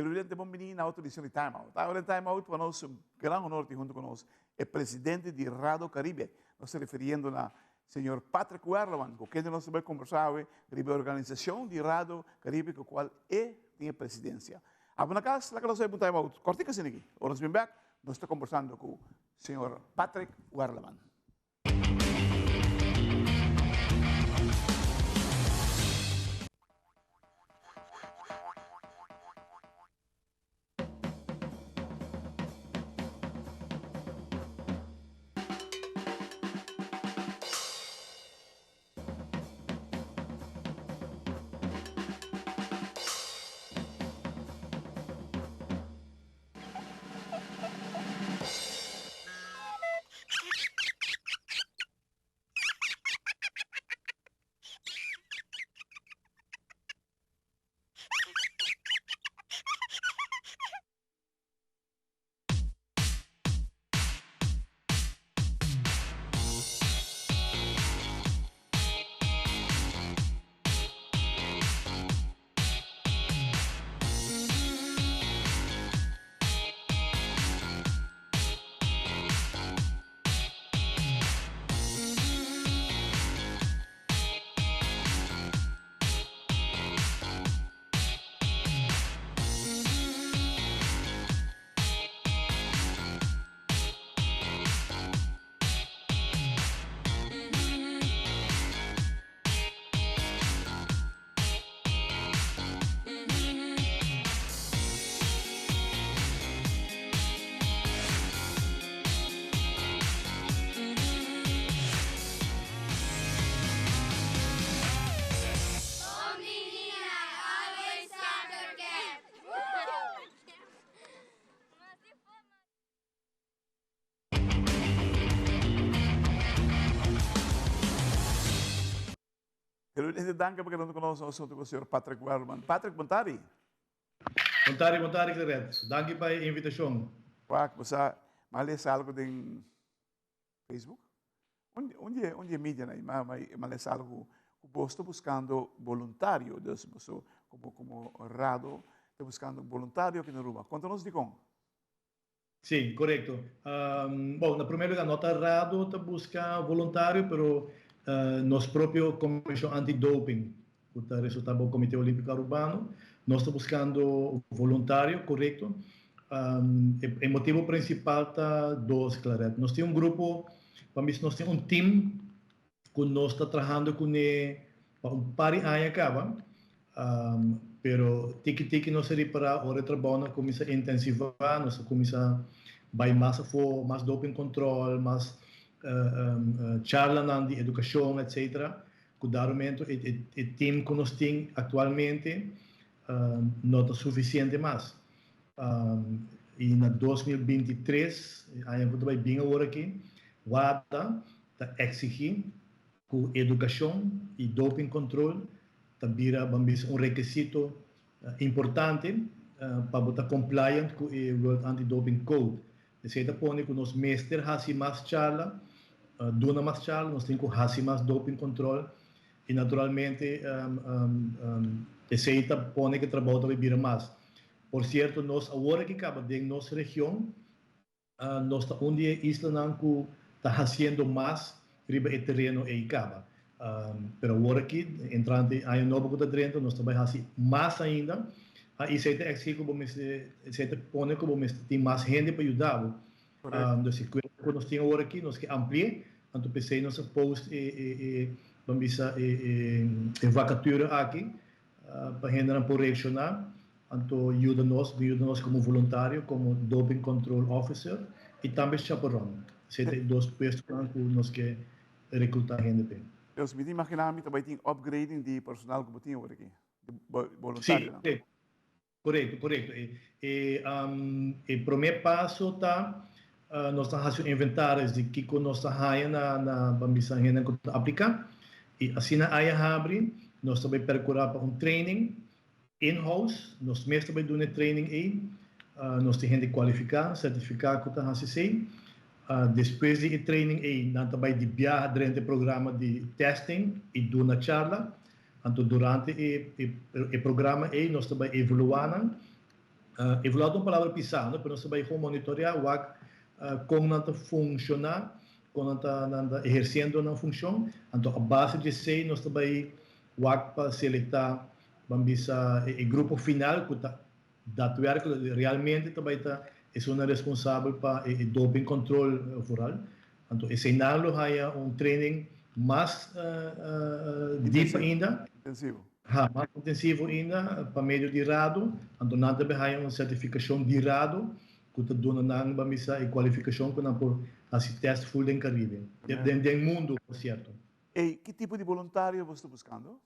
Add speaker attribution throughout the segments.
Speaker 1: Presidente Bombini na audição de Time Out. Agora em Time Out, para nós, um grande honor de junto conosco, é presidente de Rado Caribe. Nós se referindo a senhor Patrick Werleman, com quem nós vamos conversar sobre a organização de Rado Caribe, com a qual tem a presidência. Agora, na casa, nós vamos Time Out. Cortica assim aqui. Nós vamos back. Nós estamos conversando com o senhor Patrick Werleman. Quero lhe dar porque não conosco o assunto com o senhor Patrick Werleman. Patrick, boa tarde.
Speaker 2: Boa tarde, Claret. Danke pela invitação.
Speaker 1: Patrick, você malha algo em Facebook? Onde é mídia, né? Malha algo, estou buscando voluntário, como Rado, estou buscando voluntário aqui na Aruba. Conta-nos de como.
Speaker 2: Sim, correto. Bom, na primeira lugar, nota Rado está buscando voluntário, pero nós próprio Comissão Antidoping, que está resultado do Comitê Olímpico Arubano, nós estamos buscando voluntário, correto. O motivo principal está dois, claro. Nós temos grupo, nós temos time que nós está trabalhando com ele par de anos acaba, pero tiki nós seria para o retrabalho começa a intensivar, nós começa vai mais doping control, mais charla de educação, etc. Cuidadamente, o time que nós temos atualmente não está suficiente mais. E na 2023, ainda vai bem agora aqui, o ADA está exigindo que educação e doping control está vira requisito importante para estar compliant com o World Anti-Doping Code. De certa forma, que nós mestres fazem mais charla, dona mais charla, nós temos que fazer mais doping control e naturalmente de certa forma que trabalho vai vir mais. Por certo, nós agora que acaba de nossa região, nós está onde a isla que está fazendo mais riba o terreno e acaba. Pero agora aqui, entrando em novo que está dentro, nós também fazemos mais ainda. E certa exijo como certa pone como tem mais gente para ajudar. Então, se nós temos agora aqui, nós que ampliar, então pensei nós post vamos vacatura aqui para gente não por reaccionar. Então ajuda-nos como voluntário, como doping control officer e também chaperone. Certa dois pessoas que nós que recrutar gente.
Speaker 1: Eu me imaginar que também tem upgrading de personal que tem agora aqui, voluntário.
Speaker 2: Sim, correto. O primeiro passo está nós estamos fazendo inventários de que nós estamos na bambisa gente que aplicar e assim na área abre nós também procurar para training in-house, nós mesmo também dando training aí, nós temos gente qualificada, certificada que está fazendo depois de training aí, nós também de viajar durante o programa de testing e do na charla. Então, durante o programa, nós também evoluamos Eu vou dar uma palavra pisando, para nós também monitorear como não está funcionando, como não está exercendo uma função. Então, a base de sei, nós também para seletar o grupo final, que está realmente também está é uma responsável para o doping control oral. Então, esse não é training mais deep ainda.
Speaker 1: Intensivo.
Speaker 2: Mais intensivo ainda, para meio de rado, então nada é uma certificação de rado, que está dando a qualificação que não por esse teste full em Caribe, do mundo, por certo.
Speaker 1: E que tipo de voluntário você está buscando?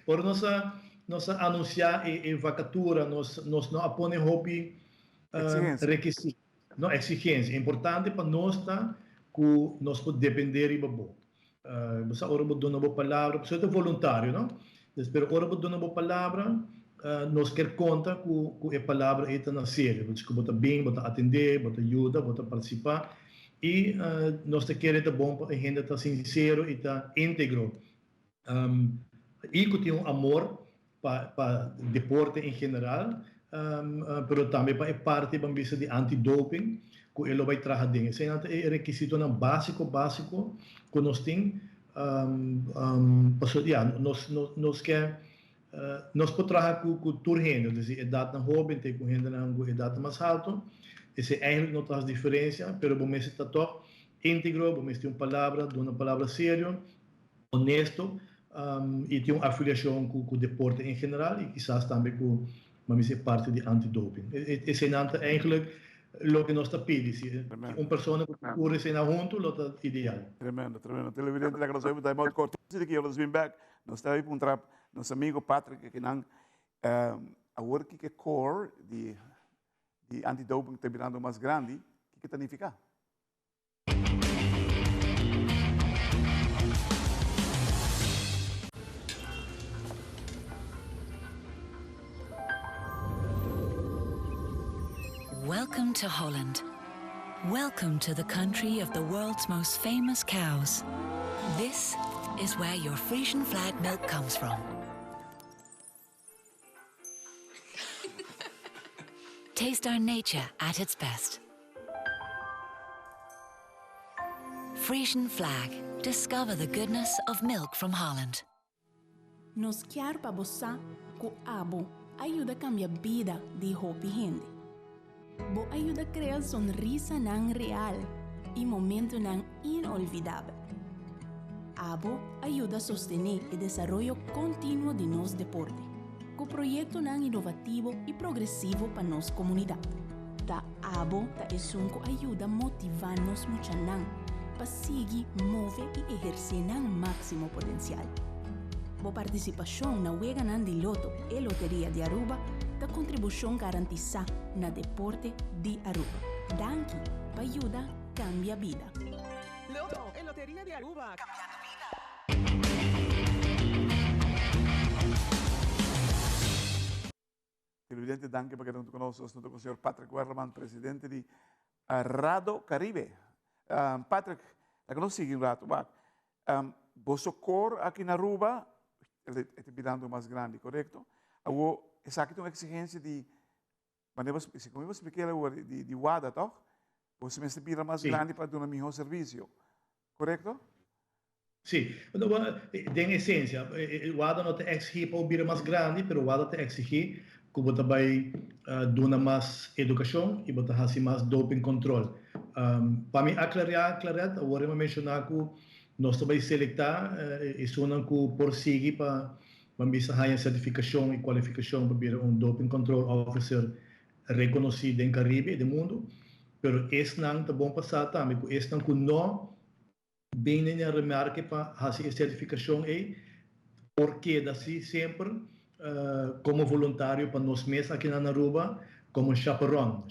Speaker 2: Por nós anunciar a vacatura, nós não apoiamos hobby requisito, não exigência. É importante para nós que nós podemos depender de bom. Você ora vou dar uma palavra, você é voluntário, não? Mas ora vou dar uma palavra, nós quer conta que a palavra é na série, você que bota bem, bota atender, bota ajuda, bota participar e nós te queremos tá bom para a gente tá sincero e tá íntegro. E que tem amor para deporte em geral, mas também para a parte de antidoping, que ele vai trabalhar dentro. Esse é requisito básico que nós temos. Nós quer nós podemos trabalhar com toda gente, a idade na jovem, tem com gente na idade mais alta. Esse é eigenlijk não faz diferença, mas o mês está todo íntegro, o mês tem uma palavra séria, honesto, e tem uma afiliação com o deporte em geral e quizás também com parte de antidoping. Esse é eigenlijk o que nós está pedindo. Uma pessoa que corre sem junto, é ideal.
Speaker 1: Tremendo. Televidente da Graça, está muito corto. Antes de que eles venham back, nós estamos aí para nosso amigo Patrick, que não a work que core de antidoping está virando mais grande, que significa?
Speaker 3: Welcome to Holland. Welcome to the country of the world's most famous cows. This is where your Frisian flag milk comes from. Taste our nature at its best. Frisian flag. Discover the goodness of milk from Holland.
Speaker 4: Nos quer para você que abo ajuda a cambiar a vida de hopi gente. Bo ajuda a criar sonrisa não real e momento não inolvidável. Abo ajuda a sostener o desenvolvimento contínuo de nosso deporte, com projeto não inovativo e progressivo para nossa comunidade. Da Abo ta esunco ajuda a motivar-nos muito para seguir, mover e exercer o máximo potencial. Bo participação na Wega de Loto e Loteria de Aruba da contribuição garantizada na deporte de Aruba. Danke, para ajudar cambia vida.
Speaker 5: Loto e Loteria de Aruba. Cambiando vida.
Speaker 1: Televidente, danke perché non conosco, sono con il signor Patrick Werleman, presidente di Rado Caribe. Patrick, la conosci in Rado? Vostro core aqui na Aruba é virando mais grande, correto? Essa aqui tem uma exigência de, como eu expliquei de WADA, tá? Você me vira mais grande para dar um melhor serviço, correto?
Speaker 2: Sim, em essência, o WADA não te exige para vir mais grande, mas o WADA te exige que você vai dar mais educação e você fazer mais doping control. Para mim, aclarar, agora eu mencionar que nós também seletar e sonam que por seguir para a certificação e qualificação para vir doping control officer reconhecido em Caribe e do mundo, mas esse não é bom passar também, esse não que não bem na remarque para fazer certificação é porque assim sempre como voluntário para nós mesmos aqui na Aruba como chaperone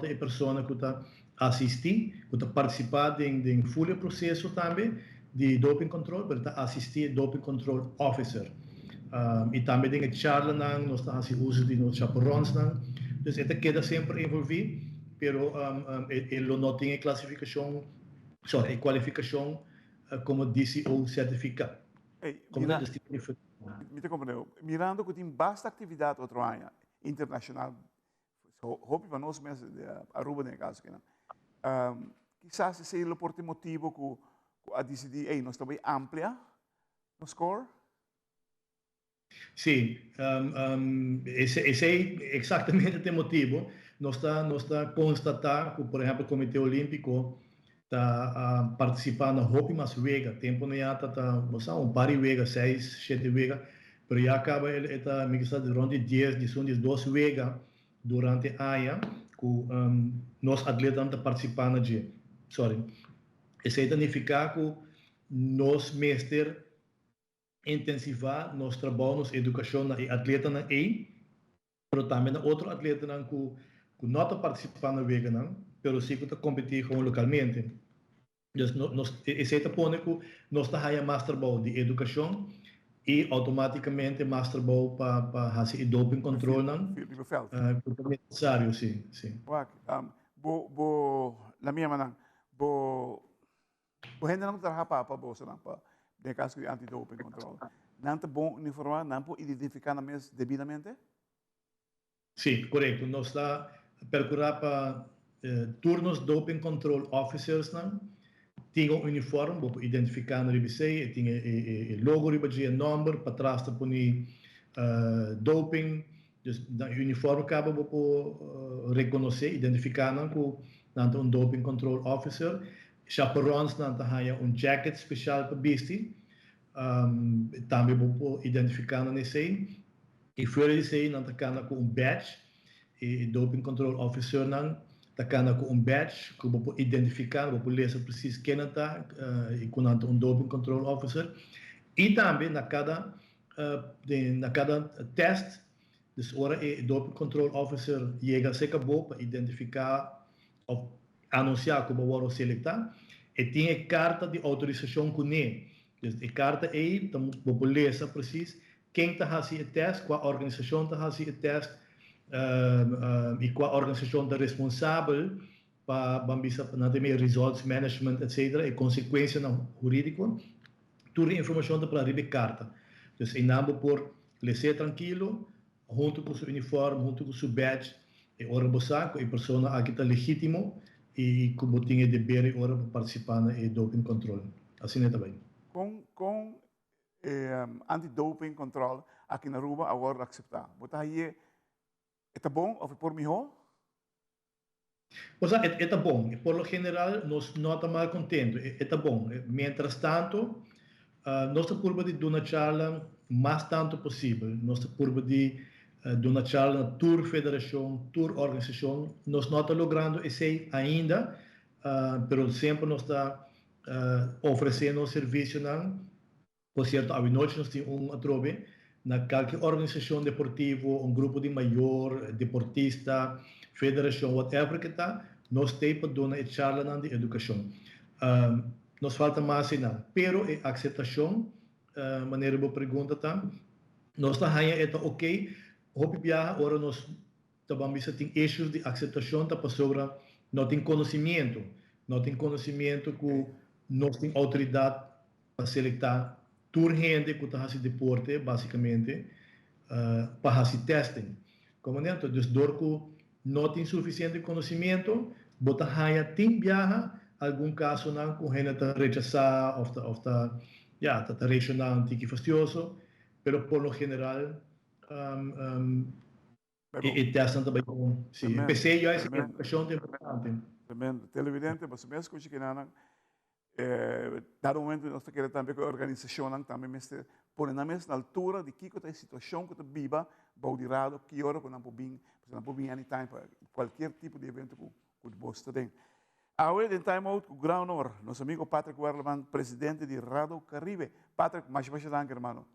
Speaker 2: é a pessoa que está assistir, que está participar de full processo também de doping control, mas está assistir doping control officer e também tem charla nós está fazendo uso de nos chaperones então esta queda sempre envolvido, pero ele não tem classificação, qualificação como DCO certificado.
Speaker 1: Hey,
Speaker 2: Comandante, tipo de
Speaker 1: me te compreendo. Mirando que tem bastante atividade outro ano internacional. Hope para nós mesmo de Aruba nesse caso que não. Quizás esse é o por motivo que a decidir, hey, nós estamos amplia no score.
Speaker 2: Sim, esse é exatamente o motivo. Nós está constatar que, por exemplo, o Comitê Olímpico está participando hopi mais vega. Tempo não já está par de vega, 6, 7 vega, mas já acaba ele está me está durante 10, 12 vega durante a AIA que nós atletas estão participando de. Sorry. Esse significa que nós mestre intensivar nosso trabalho, nossa educação na atleta na aí, mas também na outro atleta que não está participando na vega não, mas sim que está competindo localmente. Então, esse é o ponto que nós está ganhando mais trabalho de educação e automaticamente mais trabalho para fazer doping control não, que é necessário, sim, sim.
Speaker 1: Na minha maneira, bo gente não trabalha para bolsa não, para de caso de antidoping control. Não é bom informar, não pode identificar na mesa devidamente?
Speaker 2: Sim, correto. Nós está procurar para turnos doping control officers não, tinha um uniforme, vou identificar na RBC, tinha o logo RBC, o número, para trás está puni doping, o uniforme acaba vou reconhecer, identificar não com um doping control officer, chaperons não tem jacket especial para bisti, também vou identificar nesse e fora disso aí não tem com badge e doping control officer não takana com badge que vou identificar, vou ler preciso quem está e com doping control officer e também na cada teste dus ora o doping control officer chega se acabou para identificar ou anunciar que vou seletar e tem carta de autorização com ele a carta aí vou ler preciso quem está fazendo o teste, qual organização está fazendo o teste e qual organização está responsável para results management, etc. E consequência jurídica, toda a informação está para a carta. Então, em nome por ser tranquilo, junto com o seu uniforme, junto com o seu badge, e ora você, a pessoa aqui está legítimo e como tinha dever e ora para participar no doping control. Assim é também.
Speaker 1: Com antidoping control aqui na Aruba agora aceitar. Botar aí é bom ou por melhor?
Speaker 2: Pois é bom. Por lo general, nós não estamos mal contentes. É bom. Mientras tanto, nós estamos de dar uma charla mais tanto possível. Nós estamos de dar uma charla na Tour Federação, Tour Organização. Nós não estamos logrando isso ainda, mas sempre nós estamos oferecendo um serviço não. Por certo, a nós temos atrobe na qualquer organização deportiva, grupo de maior, deportista, federação, whatever que está, nós temos para dar uma charla de educação. Nos falta mais não, pero a aceitação, maneira de pergunta tá, nós está ganhando ok, hope viaja, ora nós também tem issues de aceitação, tá para sobre, não tem conhecimento que nós tem autoridade para seletar tour gente que está fazendo deporte, basicamente, para fazer testing. Como dentro, dus door que não tem suficiente conhecimento, bota haya tem viaja, algum caso não com gente está rechazar, ou está reaccionando antigo fastidioso, pero por lo general, e testam também com, sim, PC já é educação importante.
Speaker 1: Tremendo. Televidente, você mesmo que que não dado momento nós queremos também que a organização também põe na mesma altura de que a situação que está viva, baudirado, que hora que não pode vir anytime para qualquer tipo de evento que você tem. Agora, em time out, com grande honor, nosso amigo Patrick Werleman, presidente de Rado Caribe. Patrick, mais danke, hermano.